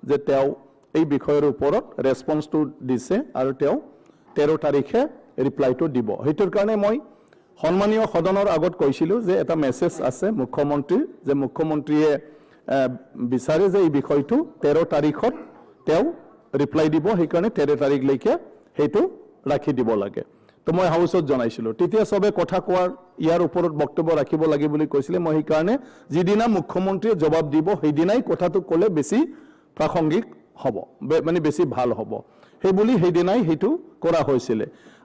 যে তেওঁ এই বিষয়ৰ ওপৰত ৰেসপন্সটো দিছে আৰু তেওঁ 13 তাৰিখে ৰিপ্লাইটো দিব হেতুৰ কাৰণে মই সন্মানীয় সদনৰ আগত কৈছিলো যে এটা মেছেজ আছে মুখ্যমন্ত্ৰী যে মুখ্যমন্ত্ৰীয়ে বিচাৰে যে এই বিষয়টো 13 তাৰিখত তেওঁ ৰিপ্লাই দিব সেই কাৰণে 13 তাৰিখলৈকে হেতু ৰাখি দিব লাগে তো মই হাউসত জনাইছিলো তেতিয়া সবে কথা কোৱাৰ ইয়াৰ ওপৰত বক্তব্য ৰাখিব লাগে বুলি কৈছিলে মই সেই কাৰণে যিদিনা মুখ্যমন্ত্ৰীয়ে জবাব দিব সেই দিনাই কথাটো ক'লে বেছি প্ৰাসংগিক হ'ব মানে বেছি ভাল হ'ব সেই বুলি সেই দিনাই হেতু কৰা হৈছিল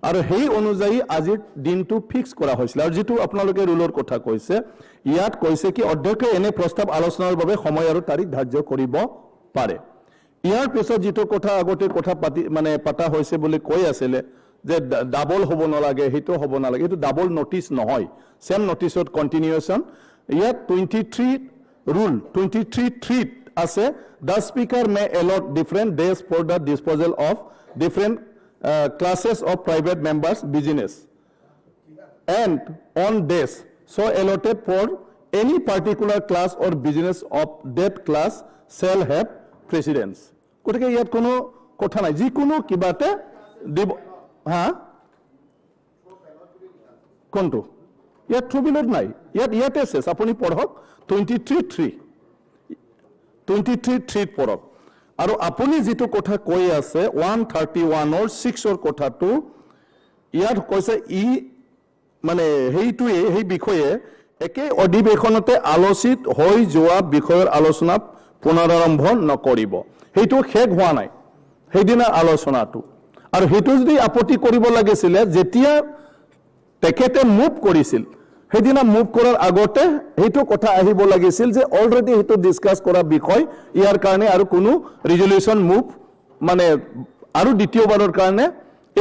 আৰু সেই অনুযায়ী আজিৰ দিনটো ফিক্স কৰা হৈছিল আৰু যেটো আপোনালোকে ৰুলৰ কথা কৈছে ইয়াত কৈছে কি অধ্যক্ষে এনে প্ৰস্তাৱ আলোচনাৰ বাবে সময় আৰু তাৰিখ ধাৰ্য কৰিব পাৰে ইয়াৰ পিছত যেটো কথা আগতে কথা মানে পাতা হৈছে বুলি কৈ আছিল যে ডাবল হ'ব নালাগে হেতু হ'ব নালাগে এটো ডাবল নোটিস নহয় সেম নোটিসত কন্টিনিউয়েশন ইয়াত 23 rule 23(3) আছে the speaker may allot different days for the disposal of different classes of private members business and on days so allotted for any particular class or business of that class shall have precedence কোটকে ইয়াত কোনো কথা নাই যি কোনো কিবাতে দিব হ্যাঁ কোনটো ইয়াত থ্ৰুবিলত নাই ইয়াতে আছে আপুনি পঢ়ক 23(3) পঢ়ক আৰু আপুনি যেটো কথা কৈ আছে 131 or 6 ৰ কথাটো ইয়াত কৈছে ই মানে হেইটোৱে সেই বিষয়ে একে অধিবেশনতে আলোচিত হৈ যোৱা বিষয়ৰ আলোচনা পুনৰাৰম্ভ নকৰিব হেইটো শেষ হোৱা নাই সেইদিনা আলোচনাটো আৰু হেতু যদি আপত্তি কৰিব লাগিছিল যেতিয়া তেখেতে মুভ কৰিছিল সেইদিনা মুভ কৰাৰ আগতে হেতু কথা আহিব লাগিছিল যে অলৰেডি হেতু ডিসকাস কৰা বিষয় ইয়াৰ কাৰণে আৰু কোনো ৰিজলিউশন মুভ মানে আৰু দ্বিতীয়বাৰৰ কাৰণে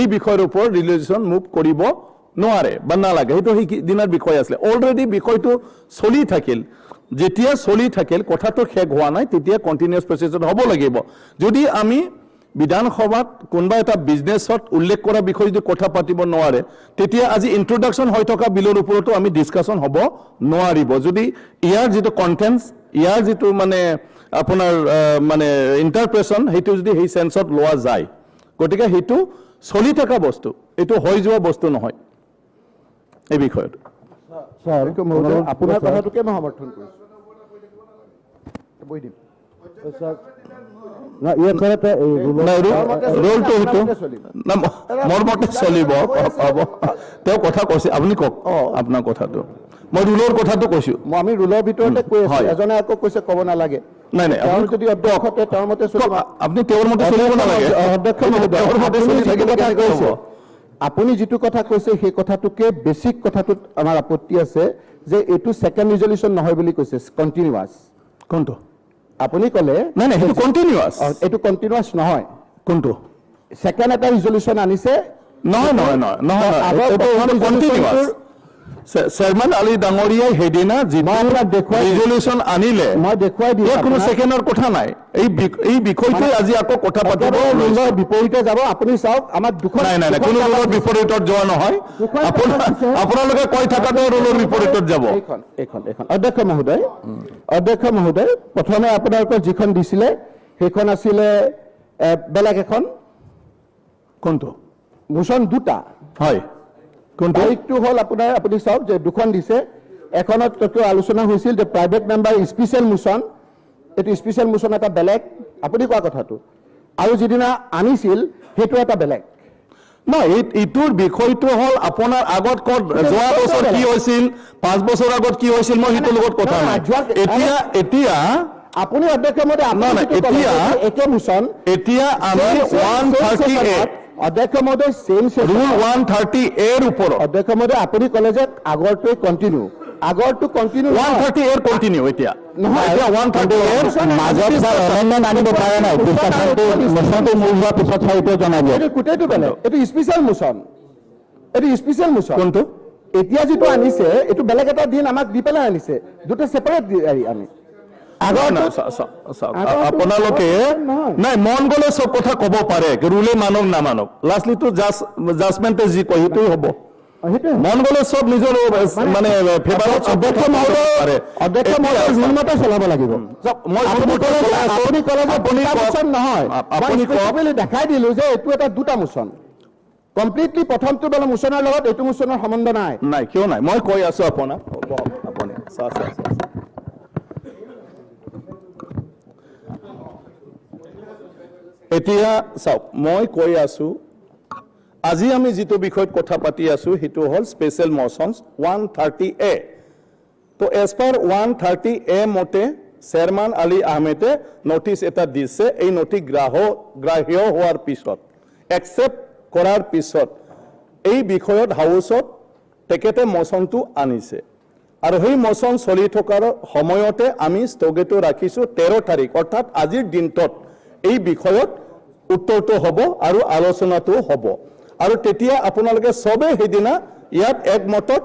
এই বিষয়ৰ ওপৰত ৰিজলিউশন মুভ কৰিব নোৱাৰে বা নালাগে হেতু সেই দিনৰ বিষয় আছিল অলৰেডি বিষয়টো চলি থাকিল যেতিয়া চলি থাকিল কথাটো শেষ হোৱা নাই তেতিয়া কন্টিনিউয়াস প্ৰসেছত হ'ব লাগিব যদি আমি বিধানসভাত কোনবা এটা বিজনেছত উল্লেখ কৰা বিষয় যদি কথা পাতিব নোৱাৰে তেতিয়া আজি ইন্ট্ৰোডাকশন হৈ থকা বিলৰ ওপৰতো আমি ডিসকাশন হ'ব নোৱাৰিব যদি ইয়াৰ যেটো কন্টেন্টস ইয়াৰ যেটো মানে আপোনাৰ মানে ইন্টাৰপ্ৰেশন হেতু যদি সেই সেন্সত লোৱা যায় গটিকে হেতু চলি থকা বস্তু এটো হৈ যোৱা বস্তু নহয় এই বিষয়ত স্যাৰ আপোনাৰ কথাটোকে মই সমৰ্থন কৰিছো বৈ দিম স্যাৰ না ইয়াৰ কাৰণে ৰোলটো হেতু না মোৰ মতে চলিব তেওঁ কথা কৈছে আপুনি কক আপোনাৰ কথাটো মই ৰুলৰ কথাটো কৈছো আমি ৰুলৰ ভিতৰতে কৈ আছো এজনে আকৌ কৈছে ক'ব নালাগে নাই নাই আপুনি যদি অধ্যক্ষতে তেওঁৰ মতে চলিব আপুনি তেওঁৰ মতে চলিব নালাগে অধ্যক্ষ তেওঁৰ মতে চলি থাকিলে কথা কৈছে আপুনি যেটো কথা কৈছে সেই কথাটোকে বেসিক কথাটোত আমাৰ আপত্তি আছে যে এটো সেকেন্ড ৰিজলিউশন নহয় বুলি কৈছে কন্টিনিউয়াস কোনটো আপুনি কলে নাই নাই এটো কন্টিনিউয়াস এটো কন্টিনিউয়াস নহয় কোনটো সেকেন্ড এটা ৰিজলিউশন আনিছে নহয় এটো কন্টিনিউয়াস চেয়াৰম্যান আলী ডাঙৰীয়াই হেদিনা ৰিজলিউশন আনিলে মই দেখুৱাই দিম কোনো সেকেন্ডৰ কথা নাই এই বিষয়টো আজি আকৌ কথা পাতিব ৰুলৰ বিপৰীতে যাব আপুনি চাওক আমাৰ দুখন নাই কোনো ৰুলৰ বিপৰীতত যোৱা নহয় আপোনালোকে কৈ থাকাটো ৰুলৰ বিপৰীতত যাব এখন অধ্যক্ষ মহোদয় প্ৰথমে আপোনালোকৰ যিখন দিছিলে সেইখন আছিলে বেলেগ এখন কোনটো মোচন দুটা হয় তাৰিখটো হল আপোনাৰ আপুনি চাওক যে দুখন দিছে এখনত তটো আলোচনা হৈছিল যে প্ৰাইভেট মেম্বাৰ স্পেশাল মোচন এটো স্পেশাল মোচন এটা বেলেগ আপুনি কোৱা কথাটো আৰু যিদিনা আনিছিল হেতু এটা বেলেগ না ইটোৰ বিষয়টো হল আপোনাৰ আগত কত যোৱা বছৰ কি হৈছিল 5 বছৰ আগত কি হৈছিল মই হিটো লগত কথা নাই এতিয়া আপুনি অধ্যক্ষ মতে আপোনাৰ এতিয়া একে মোচন এতিয়া আমি 138 অধ্যক্ষ মহোদয় সেম ৰুল 130 এৰ উপৰ অধ্যক্ষ মহোদয় আপনি কলে যে আগৰটো কন্টিনিউ 130 এৰ কন্টিনিউ এতিয়া নহয় এতিয়া 130 এৰ মাজত এমেন্ডমেন্ট আনিব পাৰে নাই ডিসকাশনটো মোচনটো মূল হোৱাৰ পিছত চাইটো জনাব এটো কুটেটো বেলেগ এটো স্পেশাল মোচন কোনটো এতিয়া যেটো আনিছে এটো বেলেগ এটা দিন আমাক দি পেলাই আনিছে দুটা সেপাৰেট আমি আপোনালোকে নাই মন গলে সব কথা কব পাৰে ৰুলে মানক না মানক লাষ্টলি তো জাজমেন্টে যি কয় হেতু হ'ব মন গ'লে চব নিজৰ মানে ফেভাৰত অধ্যক্ষ মহোদয় ৰুল মতে চলাব লাগিব মই আপুনি ক'লে যে দুটা মোচন নহয় আপুনি দেখাই দিলো যে এইটো এটা দুটা মোচন কমপ্লিটলি প্ৰথমটো দলৰ মোচনৰ লগত এইটো মোচনৰ সম্বন্ধ নাই নাই কিয় নাই মই কৈ আছো আপোনাক আপুনি এতিয়া চাওক মই কৈ আছো আজি আমি যেটো বিষয়ত কথা পাতি আছো হেতু হল স্পেশাল মোশনস 130A তো এজ পার 130A মতে চেয়ারম্যান আলী আহমেদে নোটিস এটা দিছে এই নোটিস গ্ৰাহ্য হোৱাৰ পিছত একসেপ্ট কৰাৰ পিছত এই বিষয়ত হাউসত তেকেতে মোশনটো আনিছে আৰু সেই মোশন চলি থকাৰ সময়তে আমি স্থগিত ৰাখিছো 13 তাৰিখ অৰ্থাৎ আজিৰ দিনটোত এই বিষয়ত উত্তৰটো হ'ব আৰু আলোচনাটো হ'ব আৰু তেতিয়া আপোনালোকে সবে হেদিনা ইয়াত একমতত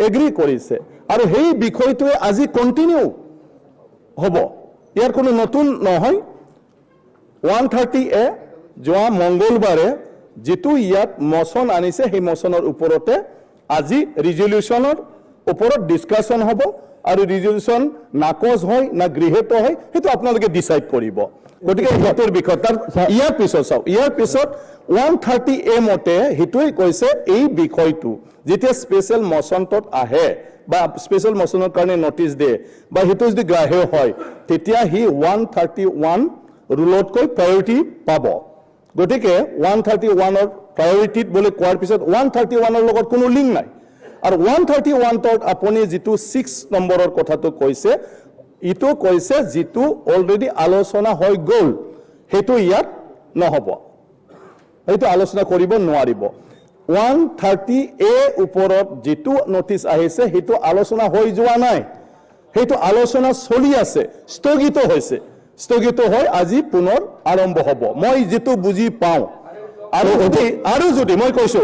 এগ্ৰি কৰিছে আৰু সেই বিষয়টো আজি কন্টিনিউ হ'ব ইয়াৰ কোনো নতুন নহয় 130A যোৱা মঙ্গলবাৰে যেটো ইয়াত মোশন আনিছে সেই মোশনৰ ওপৰতে আজি ৰিজলিউশনৰ ওপৰত ডিসকাশন হ'ব আৰু ৰিজলিউশন নাকচ হয় না গৃহীত হয় হেতু আপোনালোকে ডিসাইড কৰিব গতিকে হেতুৰ বিষয় তাৰ ইয়াৰ পিছত চাও ইয়াৰ পিছত 130A মতে হেতুই কৈছে এই বিষয়টো যেতিয়া স্পেশাল মোশনত আহে বা স্পেশাল মোশনৰ কাৰণে নোটিস দিয়ে বা হেতু যদি গ্ৰাহ্য হয় তেতিয়া হি 131 ৰুলত কৈ প্ৰায়োৰিটি পাব গতিকে 131 ৰ প্ৰায়োৰিটিত বলে কোৱাৰ পিছত 131 ৰ লগত কোনো লিংক নাই আৰু 131 তত আপুনি যেটো 6 নম্বৰৰ কথাটো কৈছে ইটো কৈছে যেটো অলৰেডি আলোচনা হৈ গল হেতু ইয়াত নহব এইটো আলোচনা কৰিব নোৱাৰিব 130A ওপৰত যেটো নোটিস আহিছে হেতু আলোচনা হৈ যোৱা নাই হেতু আলোচনা চলি আছে স্থগিত হৈ আজি পুনৰ আৰম্ভ হ'ব মই যেটো বুজি পাওঁ আৰু যদি মই কৈছো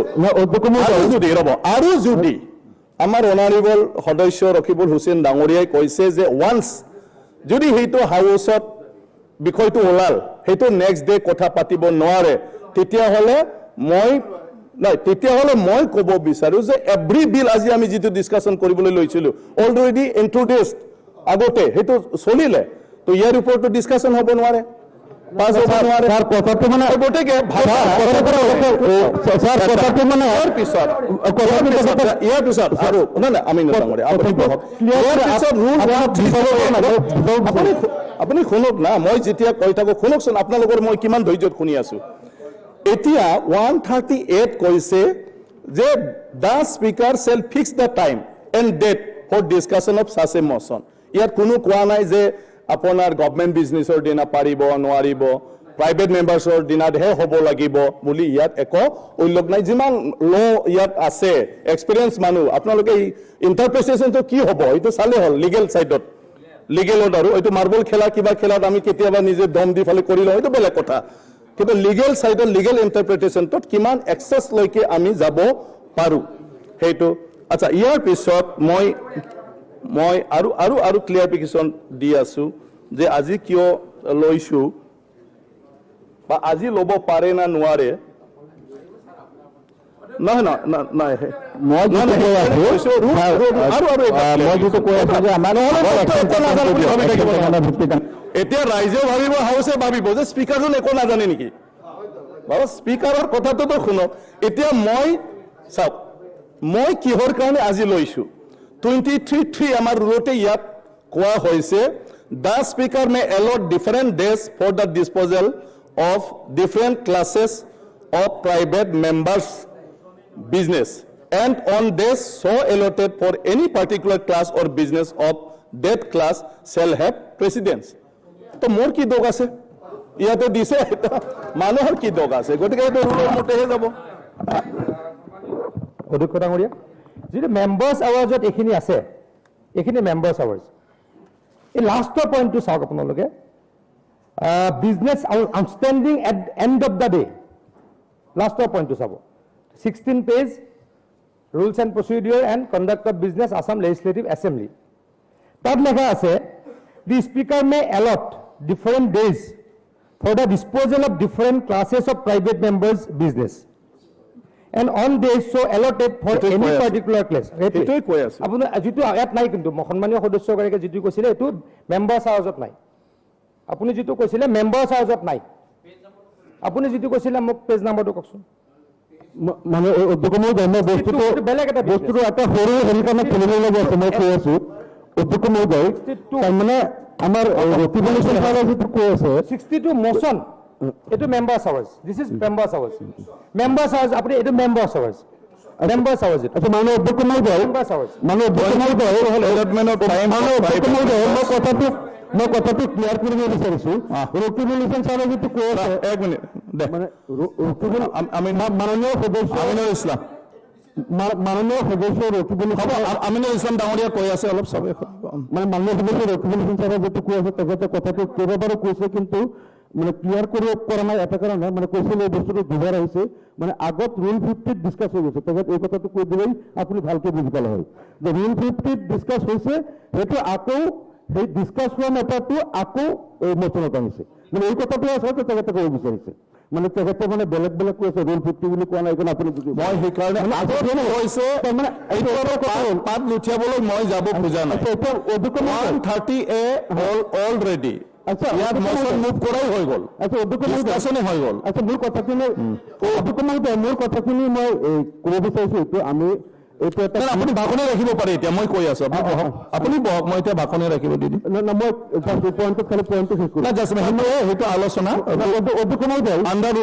আৰু যদি আমাৰ অনাৰেবল সদস্য ৰকিবুল হুছেইন ডাঙৰীয়াই কৈছে যে ওয়ান্স যদি হেতু হাউসত বিষয়টো ওলাল হেতু নেক্সট ডে কথা পাতিব নোৱাৰে তেতিয়া হলে মই ক'ব বিচাৰো যে এভৰি বিল আজি আমি যেটো ডিসকাশন কৰিবলৈ লৈছিলো অলৰেডি ইন্ট্ৰোডিউসড আগতে হেতু চলিলে তো ইয়াৰ ওপৰতো ডিসকাশন হ'ব নোৱাৰে পাস হ'ব নোৱাৰে স্যাৰ কথাটো মানে গটেকে স্যাৰ কথাটো মানে ইয়াৰ পিছত আৰু না আমি নতামৰে আপুনি শুনক না মই যেতিয়া কৈ থাকো শুনকচোন আপোনালোকৰ মই কিমান ধৈৰ্যত শুনি আছো এতিয়া 138 কৈছে যে the speaker shall fix the time and date for discussion of such a motion ইয়াত কোনো কোৱা নাই যে আপোনাৰ গভৰ্নমেন্ট বিজনেছৰ দিনা পাৰিব নোৱাৰিব প্ৰাইভেট মেম্বাৰ্ছৰ দিনাহে হ'ব লাগিব বুলি ইয়াত একো উল্লেখ নাই যিমান ল ইয়াত আছে এক্সপেৰিয়েন্স মানুহ আপোনালোকে ইন্টাৰপ্ৰিটেশনটো কি হ'ব এইটো চালে হ'ল লিগেল সাইডত লিগেলত আৰু এইটো মাৰ্বল খেলা কিবা খেলাত আমি কেতিয়াবা নিজে দম দি ফালে কৰি লওঁ এইটো বেলেগ কথা কিন্তু লিগেল সাইডত লিগেল ইন্টাৰপ্ৰিটেশনটোত কিমান এক্সেস লৈকে আমি যাব পাৰো হেতু আচ্ছা ইয়াৰ পিছত মই আৰু ক্লিয়াৰিফিকেশন দি আছো যে আজি কিয় লৈছো বা আজি লব পাৰে না নোৱাৰে নহয় মই যেটো কৈ আছো যে আমাৰ এতিয়া ৰাইজে ভাবিব হাউসে ভাবিব যে স্পিকাৰজন একো নাজানে নেকি বাৰু স্পিকাৰৰ কথাটো শুনক এতিয়া মই কিহৰ কাৰণে আজি লৈছো 23(3) আমাৰ ৰুলতে ইয়াত কোৱা হৈছে the speaker may allot different days for the disposal of different classes of private members business and on days so allotted for any particular class or business of that class shall have precedence to more ki dog ase ইয়াতে দিছে মানুহৰ কি দগ আছে গতিকে এইটো ৰুলৰ মতেহে যাব অধ্যক্ষ ডাঙৰীয়া যেটো মেম্বাৰ্স আৱাজত এখিনি আছে এখিনি মেম্বাৰ্স আৱাজ এই লাষ্টৰ পইণ্টটো চাওক আপোনালোকে business outstanding at end of the day লাষ্টৰ পইণ্টটো চাব 16 page rules and procedure and conduct of business Assam legislative assembly তাত লেখা আছে the speaker may allot different days for the disposal of different classes of private members business and on days so allotted for এইটোৱে any কৈ আছো। particular place. এইটোৱে কৈ আছো। আপুনি যিটো ইয়াত নাই কিন্তু সন্মানীয় সদস্যগৰাকীয়ে যিটো কৈছিলে এইটো মেম্বাৰ চাৰ্জত নাই। আপুনি যিটো কৈছিলে মেম্বাৰ চাৰ্জত নাই। আপুনি যিটো কৈছিলে মোক পেজ নাম্বাৰটো কওকচোন। মানে অধ্যক্ষমহোদয় মই বস্তুটো বেলেগ এটা বস্তুটো এটা সৰু হেৰি কাৰণে খেলিব লগা আছে মই কৈ আছো অধ্যক্ষমহোদয় তাৰমানে আমাৰ ৰেগুলেশ্যন ফাইলৰ যিটো কৈ আছে 62 মোচন এইটো member charge this is member charge member charge আপুনি এইটো মেম্বাৰ চাৰ্জ মেম্বাৰ চাৰ্জ আচ্ছা মানে অধ্যক্ষমহোদয় মেম্বাৰ চাৰ্জ মানে অধ্যক্ষমহোদয় এলটমেণ্ট অফ টাইম মানে অধ্যক্ষমহোদয় মই কথাটো ক্লিয়াৰ কৰিব বিচাৰিছো ৰেগুলেশ্যন ফাইলৰ যিটো কৈ আছে এক মিনিট দে মানে মাননীয় সদস্য আমিনুল ইছলাম মাননীয় সদস্য হ'ব আমিনুল ইছলাম ডাঙৰীয়া কৈ আছে অলপ চবে মানে মাননীয় সদস্য ৰেগুলেশ্যন ফাইলৰ যিটো কৈ আছে তেখেতে কথাটো কেইবাবাৰো কৈছে কিন্তু মানে ক্লিয়াৰ কৰিব পৰা নাই এটা কাৰণে মানে কৈছিল এই বস্তুটো দুবাৰ আহিছে মানে আগত ৰুল 50 ডিছকাছ হৈ গৈছে তেখেত এই কথাটো কৈ দিলেই আপুনি ভালকে বুজি পালে হয় যে ৰুল 50 ডিছকাছ হৈছে সেইটো আকৌ সেই ডিছকাছ হোৱা মেটাৰটো আকৌ মোচনত আহিছে মানে এই কথাটো আচলতে তেখেতে ক'ব বিচাৰিছে মানে তেখেতে মানে বেলেগ বেলেগ কৈছে ৰুল 50 বুলি কোৱা নাই এইখন আপুনি বুজি মই সেইকাৰণে আগত কৈছে মানে পাত লুঠিয়াবলৈ মই যাব খোজা নাই 130A হ'ল অলৰেডি আচ্ছা ইয়াত মোচন মুভ কৰাই হৈ গ'ল আচ্ছা ডিছকাশ্যনে হৈ গ'ল আচ্ছা মোৰ কথাখিনি মোৰ কথাখিনি মই ক'ব বিচাৰিছো এইটো আমি এইটো এটা আপুনি ভাষণে ৰাখিব পাৰে এতিয়া মই কৈ আছো আপুনি বহক মই এতিয়া ভাষণে ৰাখিব দি দিম মই পইণ্টটো খালি পইণ্টটো শেষ কৰোঁ না জাষ্ট সেইটো আলোচনা আণ্ডাৰ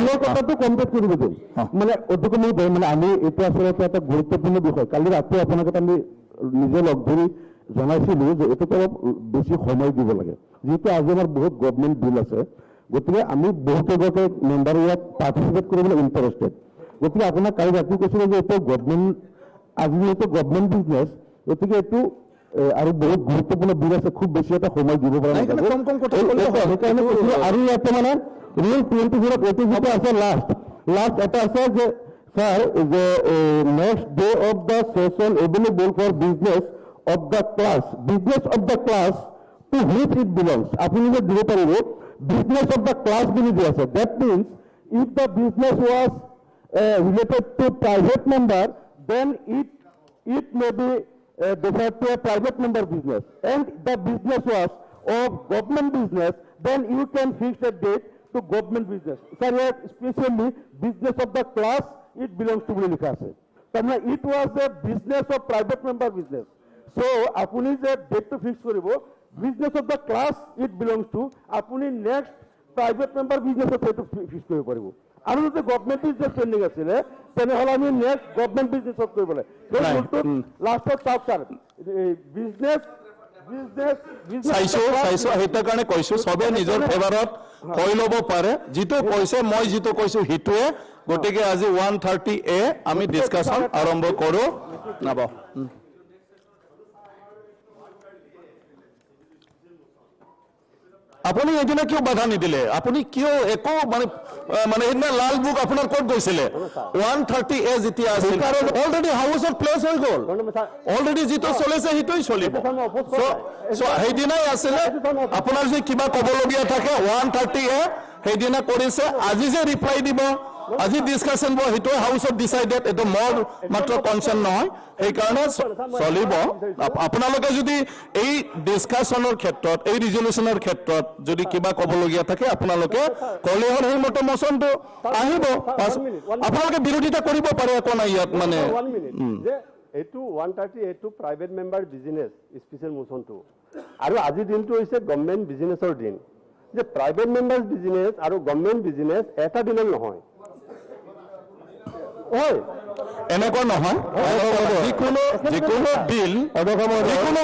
মোৰ কথাটো কমপ্লিট কৰিব দিম মানে অধ্যক্ষমহোদয় মানে আমি এইটো আচলতে এটা গুৰুত্বপূৰ্ণ বিষয় কালি ৰাতি আপোনাক এটা আমি নিজে লগ ধৰি জনাইছিলো যে এইটোত অলপ বেছি সময় দিব লাগে যিহেতু আজি আমাৰ বহুত গভৰ্ণমেণ্ট বিল আছে গতিকে আমি বহুত মেম্বাৰ ইয়াত পাৰ্টিচিপেট কৰিবলৈ ইণ্টাৰেষ্টেড গতিকে আপোনাক কালি ৰাতি কৈছিলোঁ যে এইটো গভৰ্ণমেণ্ট আজি যিহেতু গভৰ্ণমেণ্ট বিজনেছ গতিকে এইটো আৰু বহুত গুৰুত্বপূৰ্ণ বিল আছে খুব বেছি এটা সময় দিব পৰা নাই সেইকাৰণে কৈছিলোঁ আৰু ইয়াতে মানে ৰুল 24 এইটো যিটো আছে লাষ্ট এটা আছে যে ছাৰ যে next day of the session available for business of the class to which it belongs আপুনি যে দিব পাৰিব business of the class বুলি দি আছে that means if the business was related to private member then it may be deferred to a private member business and the business was of government business then you can fix a date to government business sir especially business of the class it belongs to বুলি লিখা আছে তাৰমানে it was the business of private member business so আপুনি যে ডেটটো fix কৰিব business of the class it belongs two আপুনি next private member বিজনেছত সেইটো ফিক্স কৰিব পাৰিব আৰু যদি গভৰ্ণমেণ্ট বিজনেছ পেণ্ডিং আছিলে তেনেহ'লে আমি নেক্সট গভৰ্ণমেণ্ট বিজনেছত কৰিব লাগে লাষ্টত চাওক ছাৰ বিজনেছ চাইছো সেইটোৰ কাৰণে কৈছো চবে নিজৰ ফেভাৰত কৈ ল'ব পাৰে যিটো কৈছে মই যিটো কৈছো সেইটোৱে গতিকে আজি 130A আমি ডিছকাশ্যন আৰম্ভ কৰোঁ নাব আপুনি সেইদিনা কিয় বাধা নিদিলে আপুনি কিয় একো মানে সেইদিনা লাল বুক আপোনাৰ ক'ত গৈছিলে 130A যেতিয়া আছিল অলৰেডি হাউচ অফ প্লেচ হৈ গ'ল অলৰেডি যিটো চলিছে সেইটোৱেই চলিব সেইদিনাই আছিলে আপোনাৰ যে কিবা ক'বলগীয়া থাকে 130A সেইদিনা কৰিছে আজি যে ৰিপ্লাই দিব আজি ডিছকাশ্যন হ'ব সেইটোৱে হাউচত ডিচাইডেড এইটো মোৰ মাত্ৰ কনচাৰ্ণ নহয় সেইকাৰণে চলিব আপোনালোকে যদি এই ডিছকাশ্যনৰ ক্ষেত্ৰত এই ৰিজলিউশ্যনৰ ক্ষেত্ৰত যদি কিবা ক'বলগীয়া থাকে আপোনালোকে ক'লে হ'ল সেইমতে মোচনটো আহিব আপোনালোকে বিৰোধিতা কৰিব পাৰে একো নাই ইয়াত মানে এইটো 130 এইটো প্ৰাইভেট মেম্বাৰ বিজনেছ স্পেচিয়েল মোচনটো আৰু আজিৰ দিনটো হৈছে গভৰ্ণমেণ্ট বিজনেছৰ দিন যে প্ৰাইভেট মেম্বাৰ বিজনেছ আৰু গভৰ্ণমেণ্ট বিজনেছ এটা দিনত নহয় এনেকুৱা নহয় যিকোনো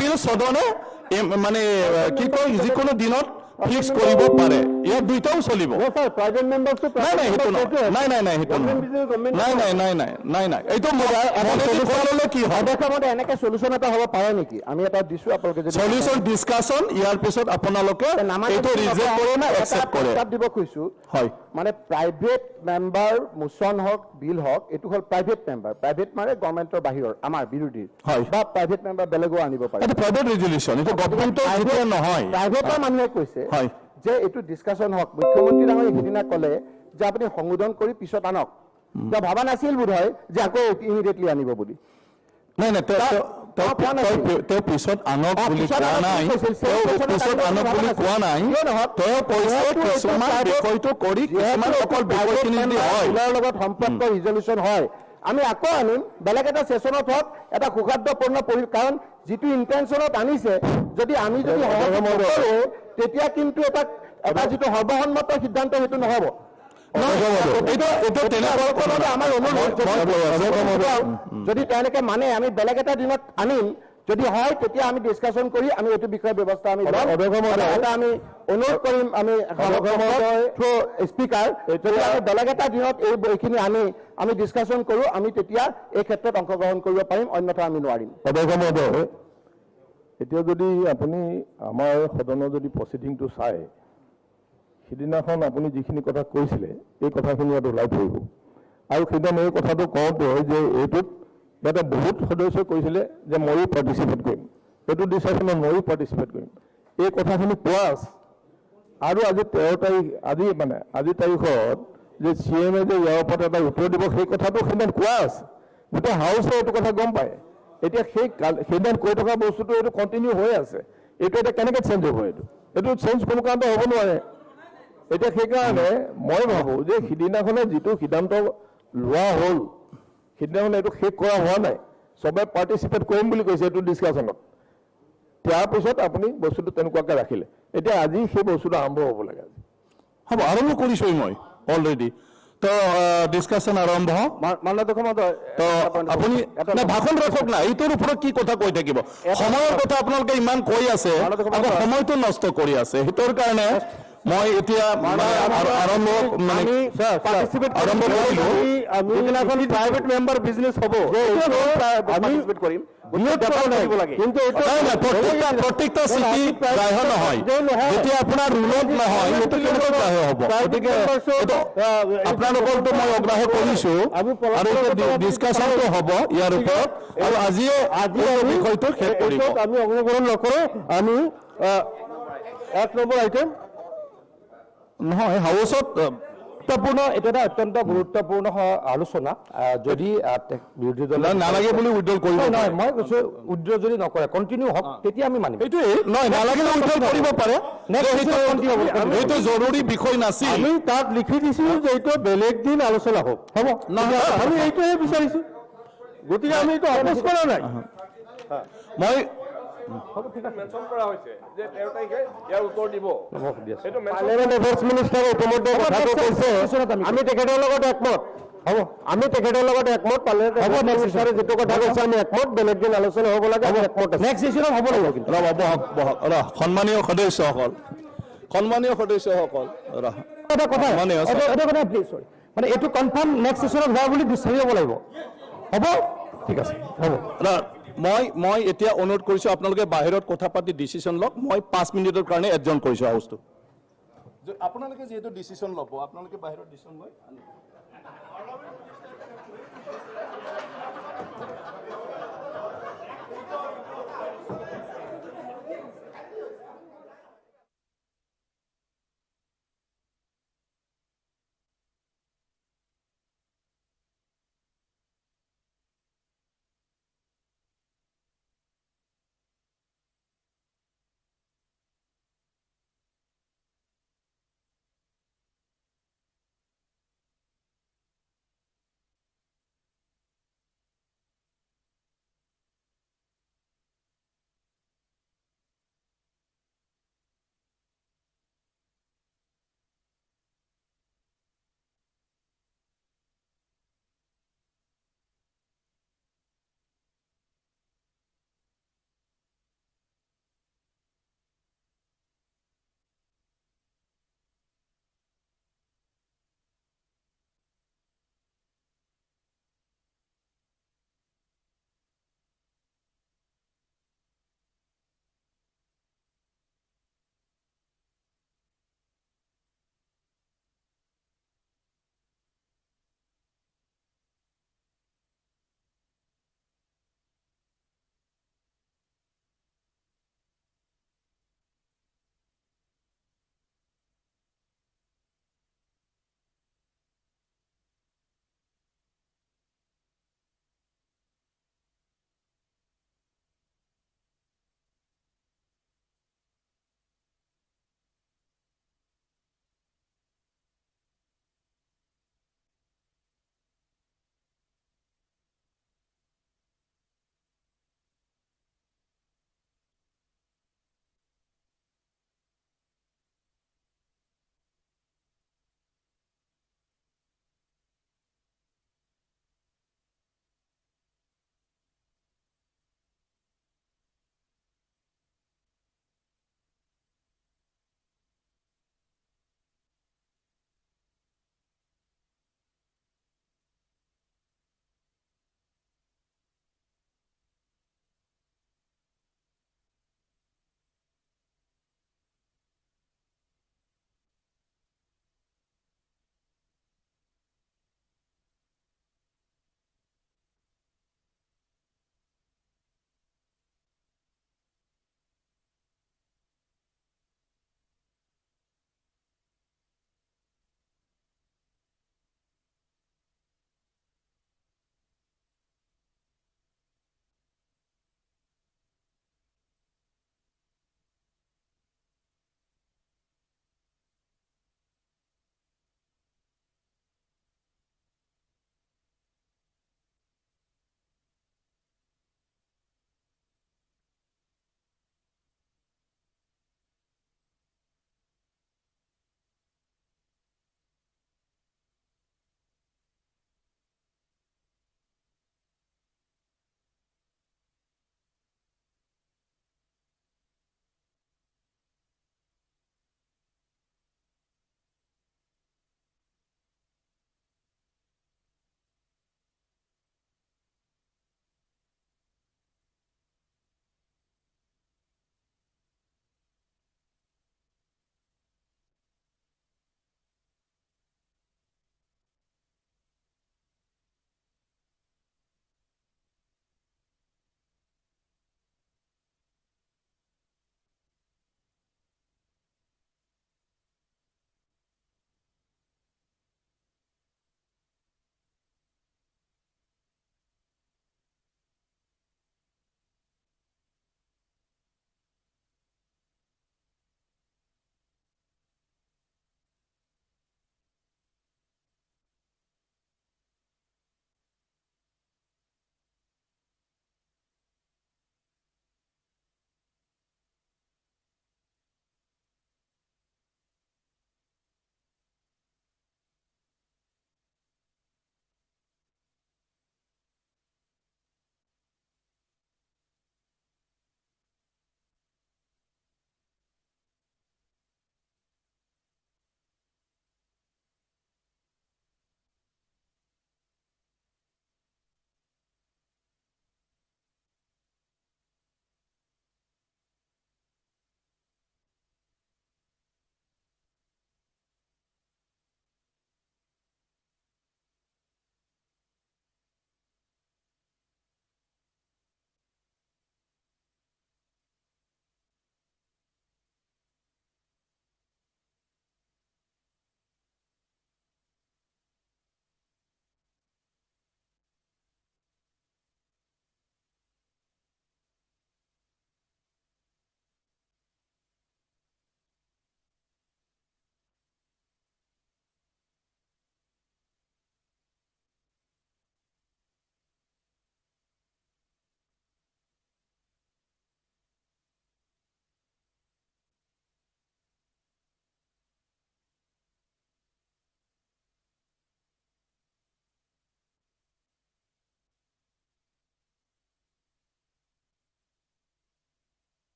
বিল সদনে মানে কি কয় যিকোনো দিনত ফিক্স কৰিব পাৰে ইয়াত দুইটাও চলিব প্ৰাইভেট মেম্বাৰটো নাই এইটো কি হয় এনেকে সলিউশ্যন এটা হ'ব পাৰে নেকি আমি এটা দিছো আপোনালোকে সলিউশ্যন ডিছকাশ্যন ইয়াৰ পিছত আপোনালোকে এইটো ৰিজেক্ট কৰে না একচেপ্ট কৰে দিব কৈছো হয় মানে প্ৰাইভেট মেম্বাৰ মোচন হওক বিল হওক এইটো হ'ল প্ৰাইভেট মেম্বাৰ প্ৰাইভেট মানে গভৰ্ণমেণ্টৰ বাহিৰৰ আমাৰ বিৰোধী বা প্ৰাইভেট মেম্বাৰ বেলেগো আনিব পাৰে এইটো প্ৰাইভেট ৰেজুলিউশ্যন এইটো গভৰ্ণমেণ্টৰ নহয় প্ৰাইভেটৰ মানুহে কৈছে হয় যে এইটো ডিছকাশ্যন হওক মুখ্যমন্ত্ৰী ডাঙৰীয়ে সিদিনা ক'লে যে আপুনি সংশোধন কৰি পিছত আনক তেওঁ ভাবা নাছিল বোধ হয় যে আকৌ ইমিডিয়েটলি আনিব বুলি নাই নাই তেওঁ পিছত আনক বুলি কোৱা নাই পিছত আনক বুলি কোৱা নাই তেওঁ কৈছে কিছুমান বিষয়টো কৰি কিছুমান অকল বিষয়খিনি যদি হয় লগত সম্পৰ্ক ৰিজলিউশ্যন হয় আমি আকৌ আনিম বেলেগ এটা সেশনত হওক এটা সুখাদ্যপূৰ্ণ কাৰণ যিটো ইণ্টেনশ্যনত আনিছে যদি আমি যদি নকৰোঁ তেতিয়া কিন্তু এটা যিটো সৰ্বসন্মত সিদ্ধান্ত সেইটো নহ'ব আমাৰ অনুৰোধ যদি তেওঁলোকে মানে আমি বেলেগ এটা দিনত আনিম যদি হয় তেতিয়া আমি ডিছকাশ্যন কৰি আমি এইটো বিষয়ে ব্যৱস্থা আমি আমি অনুৰোধ কৰিম আমি স্পীকাৰ যদি আমি বেলেগ এটা দিনত এইখিনি আনি আমি ডিছকাশ্যন কৰোঁ আমি তেতিয়া এই ক্ষেত্ৰত অংশগ্ৰহণ কৰিব পাৰিম অন্যথা আমি নোৱাৰিম এতিয়া যদি আপুনি আমাৰ সদনৰ যদি প্ৰচিডিংটো চায় সিদিনাখন আপুনি যিখিনি কথা কৈছিলে এই কথাখিনি ইয়াত ওলাই পৰিব আৰু সেইদিনা এই কথাটো কওঁতে যে এইটোত ইয়াতে বহুত সদস্যই কৈছিলে যে ময়ো পাৰ্টিচিপেট কৰিম এইটো ডিচিশ্যনত ময়ো পাৰ্টিচিপেট কৰিম এই কথাখিনি কোৱা আছে আৰু আজি 13 তাৰিখ আজি তাৰিখত যে CM যে ইয়াৰ ওপৰত এটা উত্তৰ দিব সেই কথাটো সেইদিনা কোৱা আছে গোটেই হাউচে এইটো কথা গম পায় এতিয়া সেইদিনা কৈ থকা বস্তুটো এইটো কণ্টিনিউ হৈ আছে এইটো এতিয়া কেনেকৈ চেঞ্জ হ'ব এইটো চেঞ্জ কোনো কাৰণতে হ'ব নোৱাৰে এতিয়া সেইকাৰণে মই ভাবোঁ যে সিদিনাখনে যিটো সিদ্ধান্ত লোৱা হ'ল সিদিনাখনে এইটো শেষ কৰা হোৱা নাই চবে পাৰ্টিচিপেট কৰিম বুলি কৈছে এইটো ডিছকাশ্যনত তাৰ পিছত আপুনি বস্তুটো তেনেকুৱাকৈ ৰাখিলে এতিয়া আজি সেই বস্তুটো আৰম্ভ হ'ব লাগে হ'ব আৰম্ভ কৰিছোঁই মই অলৰেডি তো ডিছকাশ্যন আৰম্ভ তো আপুনি ভাষণ ৰাখক না এইটোৰ ওপৰত কি কথা কৈ থাকিব সময়ৰ কথা আপোনালোকে ইমান কৈ আছে আকৌ সময়টো নষ্ট কৰি আছে সেইটোৰ কাৰণে মই এতিয়া আৰম্ভ কৰিলোঁ প্ৰাইভেট মেম্বাৰ বিজনেছ হ'ব কৰিম প্ৰত্যেকটা চিটি গ্ৰাহ্য নহয় যেতিয়া আপোনাৰ ৰুলত নহয় সেইটো কেনেকৈ গ্ৰাহ্য হ'ব গতিকে আপোনালোকৰতো মই অগ্ৰাহ্য কৰিছোঁ আৰু ডিছকাশ্যনটো হ'ব ইয়াৰ ওপৰত আৰু আজিয়ে বিষয়টো শেষ কৰিব আমি অংশগ্ৰহণ নকৰোঁ আমি 1 নম্বৰ আইটেম নহয় হাউচত গুৰুত্বপূৰ্ণ এইটো এটা অত্যন্ত গুৰুত্বপূৰ্ণ আলোচনা যদি বিৰোধী দলে নালাগে বুলি উইথড্ৰল কৰিব নহয় মই কৈছোঁ উইথড্ৰ যদি নকৰে কণ্টিনিউ হওক তেতিয়া আমি মানিম এইটোৱে নহয় নালাগে উইথড্ৰল কৰিব পাৰে এইটো জৰুৰী বিষয় নাছিল আমি তাত লিখি দিছোঁ যে এইটো বেলেগ দিন আলোচনা হওক হ'ব আমি এইটোহে বিচাৰিছোঁ গতিকে আমি এইটো অপোজ কৰা নাই মই মেনশ্যন কৰা হৈছে যে 13 তাৰিখে ইয়াৰ উত্তৰ দিব পাৰ্লিয়ামেণ্ট এফেয়াৰ্ছ মিনিষ্টাৰে ইতিমধ্যে কথাটো কৈছে আমি তেখেতৰ লগত একমত হ'ব আমি তেখেতৰ লগত একমত পাৰ্লিয়ামেণ্ট এফেয়াৰ্ছ মিনিষ্টাৰে যিটো কথা কৈছে আমি একমত বেলেগ দিন আলোচনা হ'ব লাগে আমি একমত নেক্সট ছেশ্যনত হ'ব লাগিব কিন্তু সন্মানীয় সদস্যসকল এটা কথা প্লিজ চৰি মানে এইটো কনফাৰ্ম নেক্সট ছেশ্যনত হোৱা বুলি বিচাৰি ল'ব লাগিব হ'ব ঠিক আছে হ'ব মই এতিয়া অনুৰোধ কৰিছোঁ আপোনালোকে বাহিৰত কথা পাতি ডিচিশ্যন লওক মই 5 মিনিটৰ কাৰণে এডজন কৰিছোঁ হাউচটো আপোনালোকে যিহেতু ডিচিশ্যন ল'ব আপোনালোকে বাহিৰত ডিচিশ্যন লয়